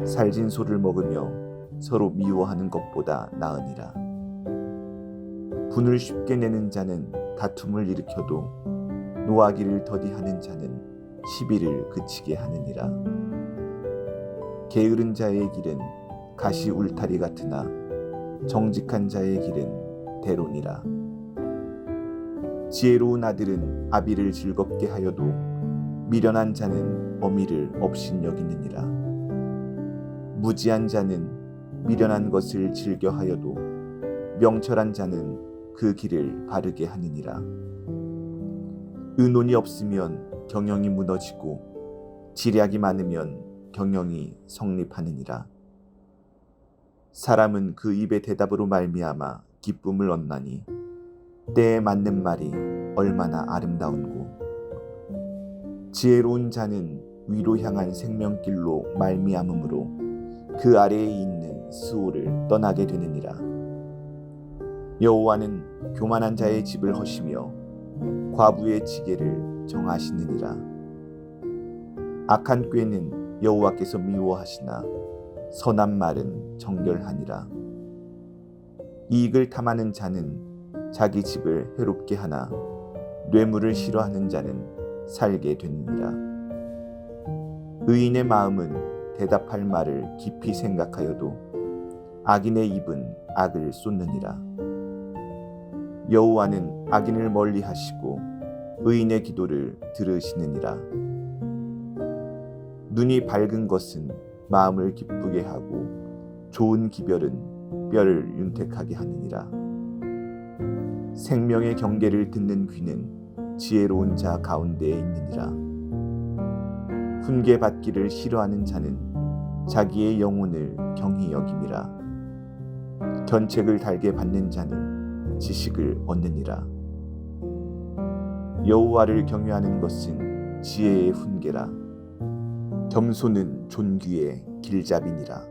살진 소를 먹으며 서로 미워하는 것보다 나으니라. 분을 쉽게 내는 자는 다툼을 일으켜도 노하기를 더디하는 자는 시비를 그치게 하느니라. 게으른 자의 길은 가시 울타리 같으나 정직한 자의 길은 대론이라. 지혜로운 아들은 아비를 즐겁게 하여도 미련한 자는 어미를 업신여기느니라. 무지한 자는 미련한 것을 즐겨 하여도 명철한 자는 그 길을 바르게 하느니라. 의논이 없으면 경영이 무너지고 지략이 많으면 경영이 성립하느니라. 사람은 그 입의 대답으로 말미암아 기쁨을 얻나니 때에 맞는 말이 얼마나 아름다운고. 지혜로운 자는 위로 향한 생명길로 말미암음으로 그 아래에 있는 스올을 떠나게 되느니라. 여호와는 교만한 자의 집을 허시며 과부의 지게를 정하시느니라. 악한 꾀는 여호와께서 미워하시나 선한 말은 정결하니라. 이익을 탐하는 자는 자기 집을 해롭게 하나 뇌물을 싫어하는 자는 살게 되느니라. 의인의 마음은 대답할 말을 깊이 생각하여도 악인의 입은 악을 쏟느니라. 여호와는 악인을 멀리하시고 의인의 기도를 들으시느니라. 눈이 밝은 것은 마음을 기쁘게 하고 좋은 기별은 뼈를 윤택하게 하느니라. 생명의 경계를 듣는 귀는 지혜로운 자 가운데에 있느니라. 훈계받기를 싫어하는 자는 자기의 영혼을 경히 여김이라. 견책을 달게 받는 자는 지식을 얻느니라. 여호와를 경외하는 것은 지혜의 훈계라. 겸손은 존귀의 길잡이니라.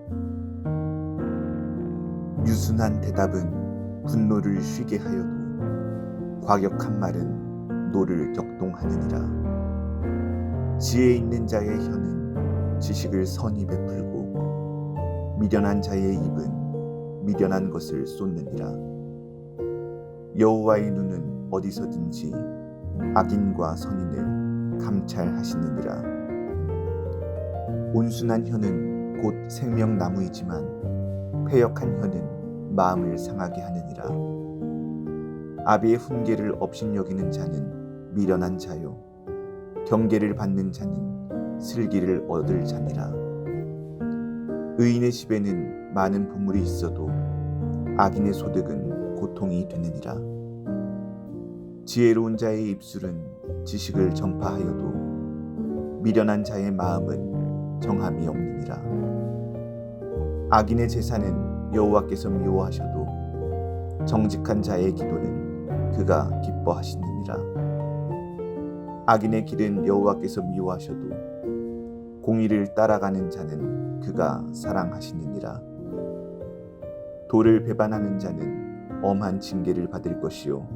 유순한 대답은 분노를 쉬게 하여도 과격한 말은 노를 격동하느니라. 지혜 있는 자의 혀는 지식을 선히 베풀고 미련한 자의 입은 미련한 것을 쏟느니라. 여호와의 눈은 어디서든지 악인과 선인을 감찰하시느니라. 온순한 혀는 곧 생명나무이지만 패역한 혀는 마음을 상하게 하느니라. 아비의 훈계를 업신여기는 자는 미련한 자요 경계를 받는 자는 슬기를 얻을 자니라. 의인의 집에는 많은 보물이 있어도 악인의 소득은 고통이 되느니라. 지혜로운 자의 입술은 지식을 전파하여도 미련한 자의 마음은 정함이 없느니라. 악인의 제사는 여호와께서 미워하셔도 정직한 자의 기도는 그가 기뻐하시느니라. 악인의 길은 여호와께서 미워하셔도 공의를 따라가는 자는 그가 사랑하시느니라. 도를 배반하는 자는 엄한 징계를 받을 것이요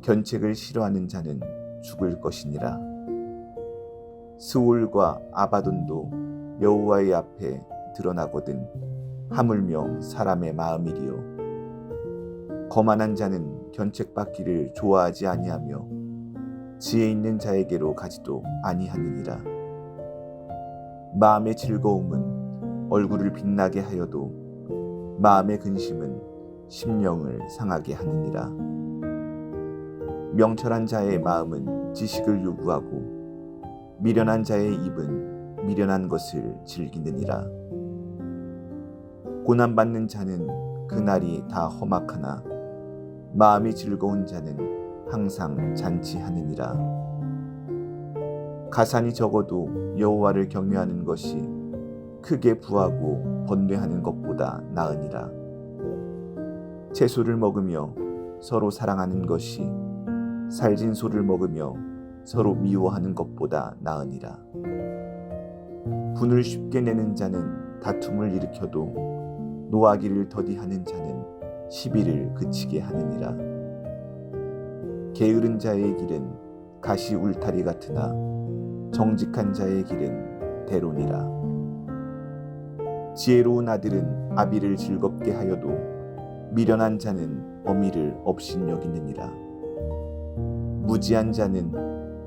견책을 싫어하는 자는 죽을 것이니라. 스올과 아바돈도 여호와의 앞에 드러나거든 하물며 사람의 마음이리요. 거만한 자는 견책받기를 좋아하지 아니하며 지혜 있는 자에게로 가지도 아니하느니라. 마음의 즐거움은 얼굴을 빛나게 하여도 마음의 근심은 심령을 상하게 하느니라. 명철한 자의 마음은 지식을 요구하고 미련한 자의 입은 미련한 것을 즐기느니라. 고난받는 자는 그날이 다 험악하나 마음이 즐거운 자는 항상 잔치하느니라. 가산이 적어도 여호와를 경외하는 것이 크게 부하고 번뇌하는 것보다 나으니라. 채소를 먹으며 서로 사랑하는 것이 살진 소를 먹으며 서로 미워하는 것보다 나으니라. 분을 쉽게 내는 자는 다툼을 일으켜도 노하기를 더디하는 자는 시비를 그치게 하느니라. 게으른 자의 길은 가시 울타리 같으나 정직한 자의 길은 대론이라. 지혜로운 아들은 아비를 즐겁게 하여도 미련한 자는 어미를 업신여기느니라. 무지한 자는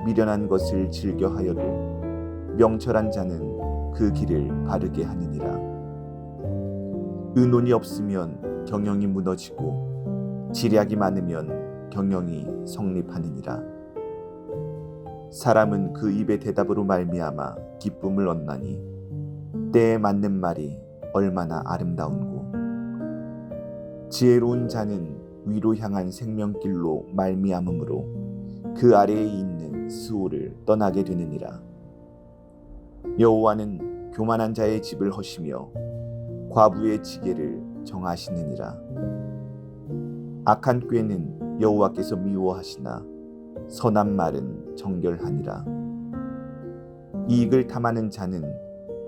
미련한 것을 즐겨하여도 명철한 자는 그 길을 바르게 하느니라. 의논이 없으면 경영이 무너지고 지략이 많으면 경영이 성립하느니라. 사람은 그 입의 대답으로 말미암아 기쁨을 얻나니 때에 맞는 말이 얼마나 아름다운고. 지혜로운 자는 위로 향한 생명길로 말미암음으로 그 아래에 있는 스올을 떠나게 되느니라. 여호와는 교만한 자의 집을 허시며 과부의 지게를 정하시느니라. 악한 꾀는 여호와께서 미워하시나 선한 말은 정결하니라. 이익을 탐하는 자는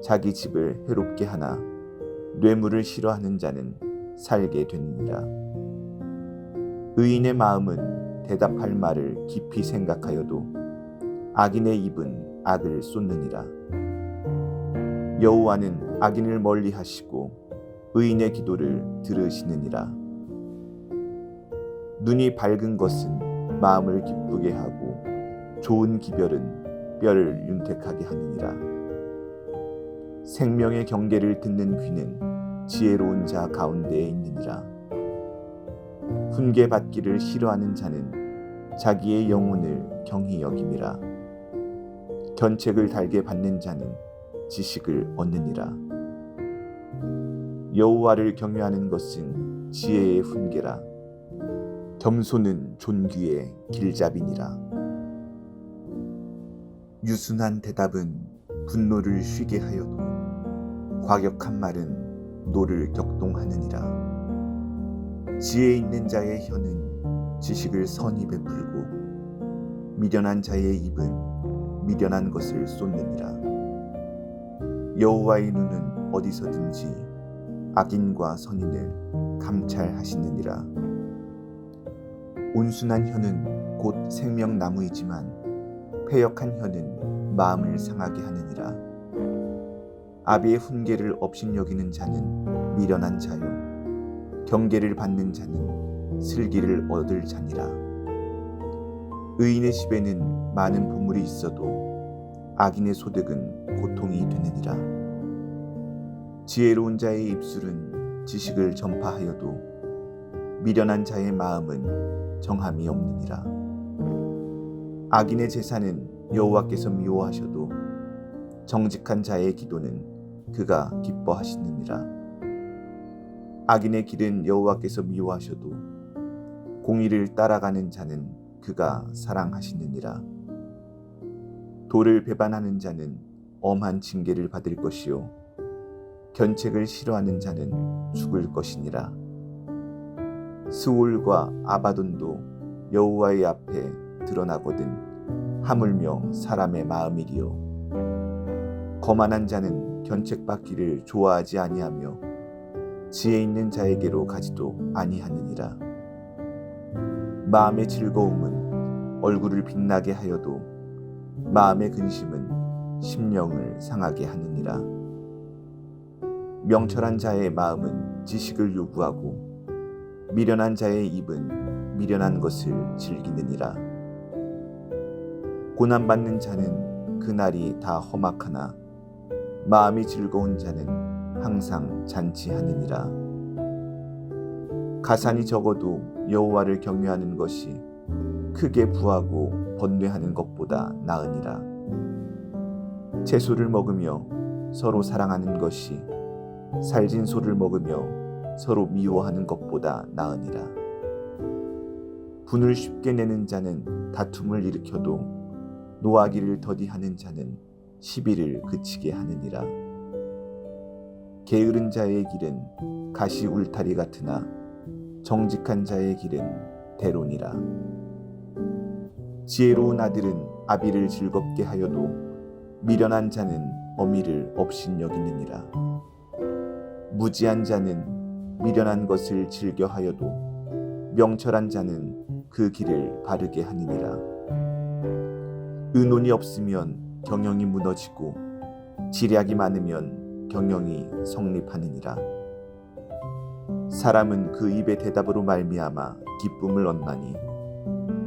자기 집을 해롭게 하나 뇌물을 싫어하는 자는 살게 되느니라. 의인의 마음은 대답할 말을 깊이 생각하여도 악인의 입은 악을 쏟느니라. 여호와는 악인을 멀리하시고 의인의 기도를 들으시느니라. 눈이 밝은 것은 마음을 기쁘게 하고 좋은 기별은 뼈를 윤택하게 하느니라. 생명의 경계를 듣는 귀는 지혜로운 자 가운데에 있느니라. 훈계받기를 싫어하는 자는 자기의 영혼을 경히 여김이라. 견책을 달게 받는 자는 지식을 얻느니라. 여호와를 경외하는 것은 지혜의 훈계라. 겸손은 존귀의 길잡이니라. 유순한 대답은 분노를 쉬게 하여도 과격한 말은 노를 격동하느니라. 지혜 있는 자의 혀는 지식을 선히 베풀고 미련한 자의 입은 미련한 것을 쏟느니라. 여호와의 눈은 어디서든지 악인과 선인을 감찰하시느니라. 온순한 혀는 곧 생명나무이지만 패역한 혀는 마음을 상하게 하느니라. 아비의 훈계를 업신여기는 자는 미련한 자요 경계를 받는 자는 슬기를 얻을 자니라. 의인의 집에는 많은 보물이 있어도 악인의 소득은 고통이 되느니라. 지혜로운 자의 입술은 지식을 전파하여도 미련한 자의 마음은 정함이 없느니라. 악인의 제사는 여호와께서 미워하셔도 정직한 자의 기도는 그가 기뻐하시느니라. 악인의 길은 여호와께서 미워하셔도 공의를 따라가는 자는 그가 사랑하시느니라. 도를 배반하는 자는 엄한 징계를 받을 것이요 견책을 싫어하는 자는 죽을 것이니라. 스올과 아바돈도 여호와의 앞에 드러나거든 하물며 사람의 마음이리요. 거만한 자는 견책받기를 좋아하지 아니하며 지혜 있는 자에게로 가지도 아니하느니라. 마음의 즐거움은 얼굴을 빛나게 하여도 마음의 근심은 심령을 상하게 하느니라. 명철한 자의 마음은 지식을 요구하고 미련한 자의 입은 미련한 것을 즐기느니라. 고난받는 자는 그날이 다 험악하나 마음이 즐거운 자는 항상 잔치하느니라. 가산이 적어도 여호와를 경외하는 것이 크게 부하고 번뇌하는 것보다 나으니라. 채소를 먹으며 서로 사랑하는 것이 살진 소를 먹으며 서로 미워하는 것보다 나으니라. 분을 쉽게 내는 자는 다툼을 일으켜도 노하기를 더디하는 자는 시비를 그치게 하느니라. 게으른 자의 길은 가시 울타리 같으나 정직한 자의 길은 대론이라. 지혜로운 아들은 아비를 즐겁게 하여도 미련한 자는 어미를 업신여기느니라. 무지한 자는 미련한 것을 즐겨 하여도 명철한 자는 그 길을 바르게 하느니라. 의논이 없으면 경영이 무너지고 지략이 많으면 경영이 성립하느니라. 사람은 그 입의 대답으로 말미암아 기쁨을 얻나니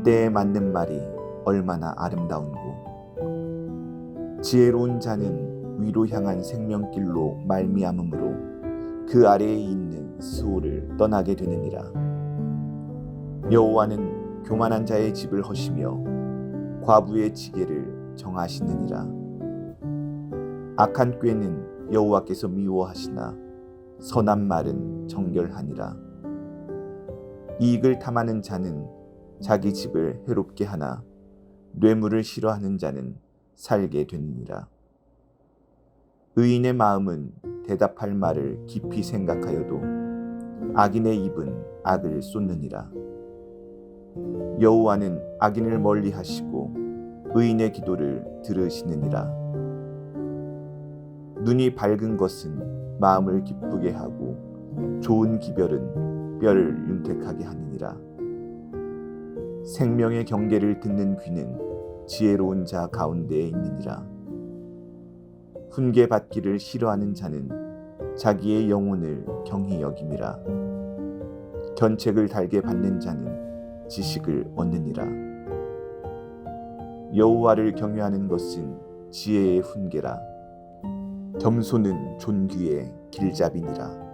때에 맞는 말이 얼마나 아름다운고. 지혜로운 자는 위로 향한 생명길로 말미암음으로 그 아래에 있는 스올을 떠나게 되느니라. 여호와는 교만한 자의 집을 허시며 과부의 지게를 정하시느니라. 악한 꾀는 여호와께서 미워하시나 선한 말은 정결하니라. 이익을 탐하는 자는 자기 집을 해롭게 하나 뇌물을 싫어하는 자는 살게 되느니라. 의인의 마음은 대답할 말을 깊이 생각하여도 악인의 입은 악을 쏟느니라. 여호와는 악인을 멀리하시고 의인의 기도를 들으시느니라. 눈이 밝은 것은 마음을 기쁘게 하고 좋은 기별은 뼈를 윤택하게 하느니라. 생명의 경계를 듣는 귀는 지혜로운 자 가운데에 있느니라. 훈계받기를 싫어하는 자는 자기의 영혼을 경히 여김이라. 견책을 달게 받는 자는 지식을 얻느니라. 여호와를 경외하는 것은 지혜의 훈계라. 겸손은 존귀의 길잡이니라.